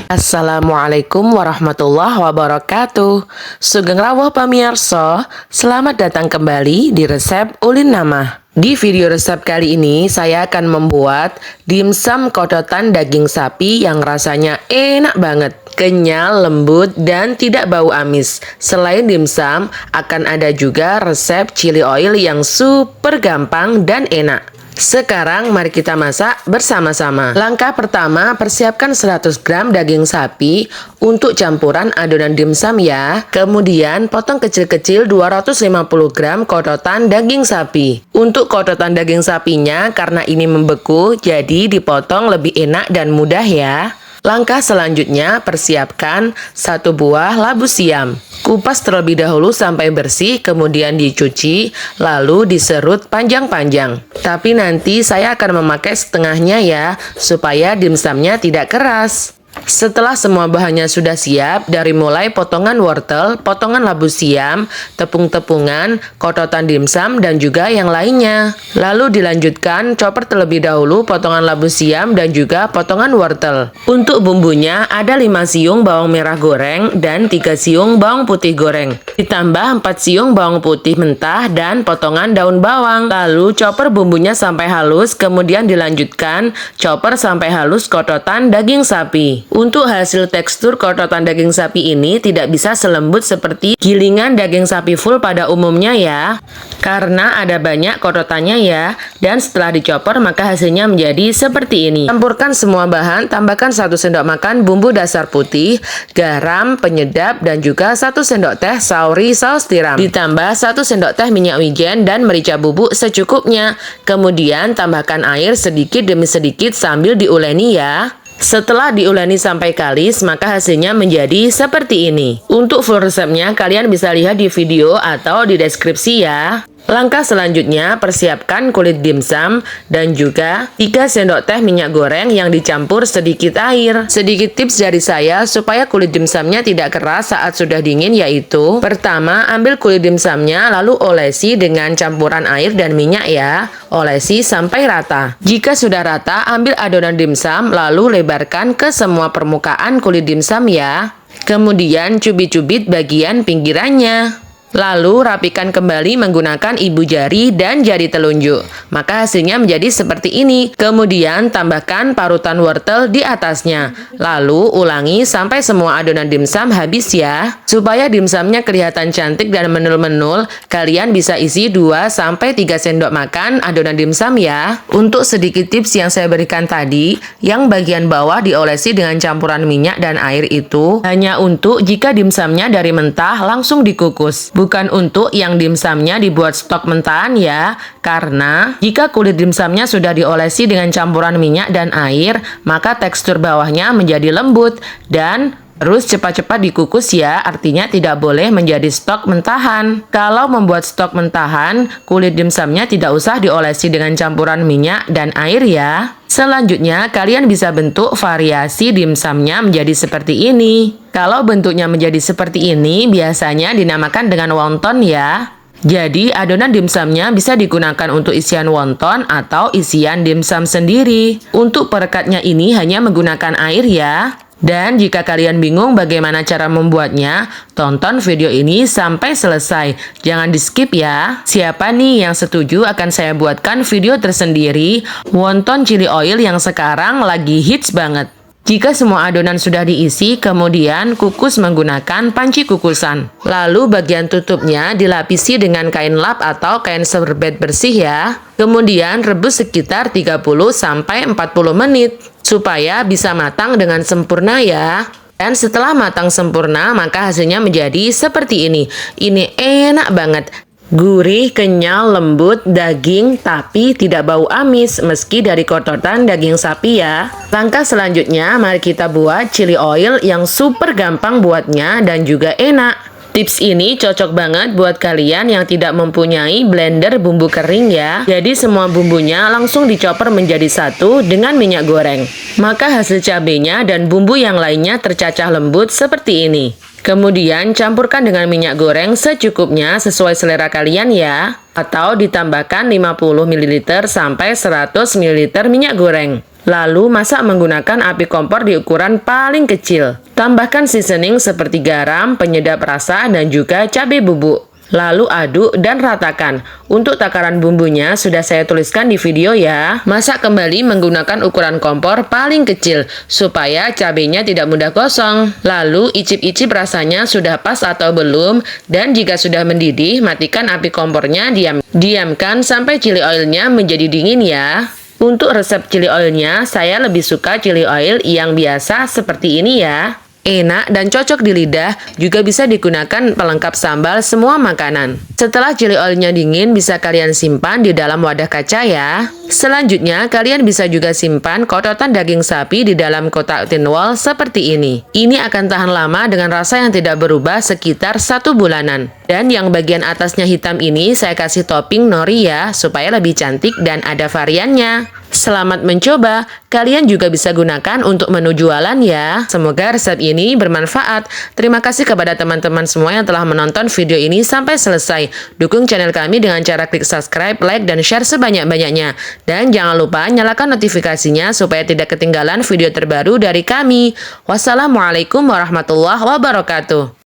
Assalamualaikum warahmatullahi wabarakatuh. Sugeng rawuh pamirsa, selamat datang kembali di resep Ulin Nama. Di video resep kali ini saya akan membuat dimsum kodotan daging sapi yang rasanya enak banget, kenyal, lembut, dan tidak bau amis. Selain dimsum, akan ada juga resep chili oil yang super gampang dan enak. Sekarang mari kita masak bersama-sama. Langkah pertama, persiapkan 100 gram daging sapi untuk campuran adonan dimsum ya. Kemudian potong kecil-kecil 250 gram kodotan daging sapi. Untuk kodotan daging sapinya karena ini membeku, jadi dipotong lebih enak dan mudah ya. Langkah selanjutnya, persiapkan 1 buah labu siam. Kupas terlebih dahulu sampai bersih, kemudian dicuci, lalu diserut panjang-panjang. Tapi nanti saya akan memakai setengahnya ya, supaya dimsumnya tidak keras. Setelah semua bahannya sudah siap, dari mulai potongan wortel, potongan labu siam, tepung-tepungan, kodotan dimsum, dan juga yang lainnya. Lalu dilanjutkan chopper terlebih dahulu potongan labu siam dan juga potongan wortel. Untuk bumbunya ada 5 siung bawang merah goreng dan 3 siung bawang putih goreng. Ditambah 4 siung bawang putih mentah dan potongan daun bawang. Lalu chopper bumbunya sampai halus, kemudian dilanjutkan chopper sampai halus kodotan daging sapi. Untuk hasil tekstur kodotan daging sapi ini tidak bisa selembut seperti gilingan daging sapi full pada umumnya ya, karena ada banyak kodotannya ya, dan setelah dicopper maka hasilnya menjadi seperti ini. Campurkan semua bahan, tambahkan 1 sendok makan bumbu dasar putih, garam, penyedap, dan juga 1 sendok teh sauri saus tiram. Ditambah 1 sendok teh minyak wijen dan merica bubuk secukupnya. Kemudian tambahkan air sedikit demi sedikit sambil diuleni ya. Setelah diuleni sampai kalis, maka hasilnya menjadi seperti ini. Untuk full resepnya, kalian bisa lihat di video atau di deskripsi ya. Langkah selanjutnya, persiapkan kulit dimsum dan juga 3 sendok teh minyak goreng yang dicampur sedikit air. Sedikit tips dari saya supaya kulit dimsumnya tidak keras saat sudah dingin, yaitu pertama, ambil kulit dimsumnya lalu olesi dengan campuran air dan minyak ya. Olesi sampai rata. Jika sudah rata, ambil adonan dimsum lalu lebarkan ke semua permukaan kulit dimsum ya. Kemudian cubit-cubit bagian pinggirannya. Lalu rapikan kembali menggunakan ibu jari dan jari telunjuk. Maka hasilnya menjadi seperti ini. Kemudian tambahkan parutan wortel di atasnya. Lalu ulangi sampai semua adonan dimsum habis ya. Supaya dimsumnya kelihatan cantik dan menul-menul, kalian bisa isi 2-3 sendok makan adonan dimsum ya. Untuk sedikit tips yang saya berikan tadi, yang bagian bawah diolesi dengan campuran minyak dan air itu hanya untuk jika dimsumnya dari mentah langsung dikukus. Bukan untuk yang dimsumnya dibuat stok mentahan ya, karena jika kulit dimsumnya sudah diolesi dengan campuran minyak dan air, maka tekstur bawahnya menjadi lembut dan terus cepat-cepat dikukus ya, artinya tidak boleh menjadi stok mentahan. Kalau membuat stok mentahan, kulit dimsumnya tidak usah diolesi dengan campuran minyak dan air ya. Selanjutnya, kalian bisa bentuk variasi dimsumnya menjadi seperti ini. Kalau bentuknya menjadi seperti ini, biasanya dinamakan dengan wonton ya. Jadi, adonan dimsumnya bisa digunakan untuk isian wonton atau isian dimsum sendiri. Untuk perekatnya ini hanya menggunakan air ya. Dan jika kalian bingung bagaimana cara membuatnya, tonton video ini sampai selesai. Jangan di skip ya. Siapa nih yang setuju akan saya buatkan video tersendiri wonton chili oil yang sekarang lagi hits banget. Jika semua adonan sudah diisi, kemudian kukus menggunakan panci kukusan. Lalu bagian tutupnya dilapisi dengan kain lap atau kain serbet bersih ya. Kemudian rebus sekitar 30-40 menit supaya bisa matang dengan sempurna ya. Dan setelah matang sempurna, maka hasilnya menjadi seperti ini. Ini enak banget. Gurih, kenyal, lembut, daging, tapi tidak bau amis meski dari kototan daging sapi ya. Langkah selanjutnya, mari kita buat chili oil yang super gampang buatnya dan juga enak. Tips ini cocok banget buat kalian yang tidak mempunyai blender bumbu kering ya. Jadi semua bumbunya langsung dicopper menjadi satu dengan minyak goreng. Maka hasil cabenya dan bumbu yang lainnya tercacah lembut seperti ini. Kemudian campurkan dengan minyak goreng secukupnya sesuai selera kalian ya. Atau ditambahkan 50 ml sampai 100 ml minyak goreng. Lalu masak menggunakan api kompor di ukuran paling kecil. Tambahkan seasoning seperti garam, penyedap rasa, dan juga cabai bubuk. Lalu aduk dan ratakan. Untuk takaran bumbunya sudah saya tuliskan di video ya. Masak kembali menggunakan ukuran kompor paling kecil supaya cabenya tidak mudah gosong. Lalu icip-icip rasanya sudah pas atau belum, dan jika sudah mendidih matikan api kompornya, diamkan sampai chili oilnya menjadi dingin ya. Untuk resep chili oilnya saya lebih suka chili oil yang biasa seperti ini ya. Enak dan cocok di lidah, juga bisa digunakan pelengkap sambal semua makanan. Setelah chili oilnya dingin, bisa kalian simpan di dalam wadah kaca ya. Selanjutnya, kalian bisa juga simpan kototan daging sapi di dalam kotak tin wall seperti ini. Ini akan tahan lama dengan rasa yang tidak berubah sekitar 1 bulanan. Dan yang bagian atasnya hitam ini saya kasih topping nori ya, supaya lebih cantik dan ada variannya. Selamat mencoba, kalian juga bisa gunakan untuk menu jualan ya. Semoga resep ini bermanfaat. Terima kasih kepada teman-teman semua yang telah menonton video ini sampai selesai. Dukung channel kami dengan cara klik subscribe, like, dan share sebanyak-banyaknya. Dan jangan lupa nyalakan notifikasinya supaya tidak ketinggalan video terbaru dari kami. Wassalamualaikum warahmatullahi wabarakatuh.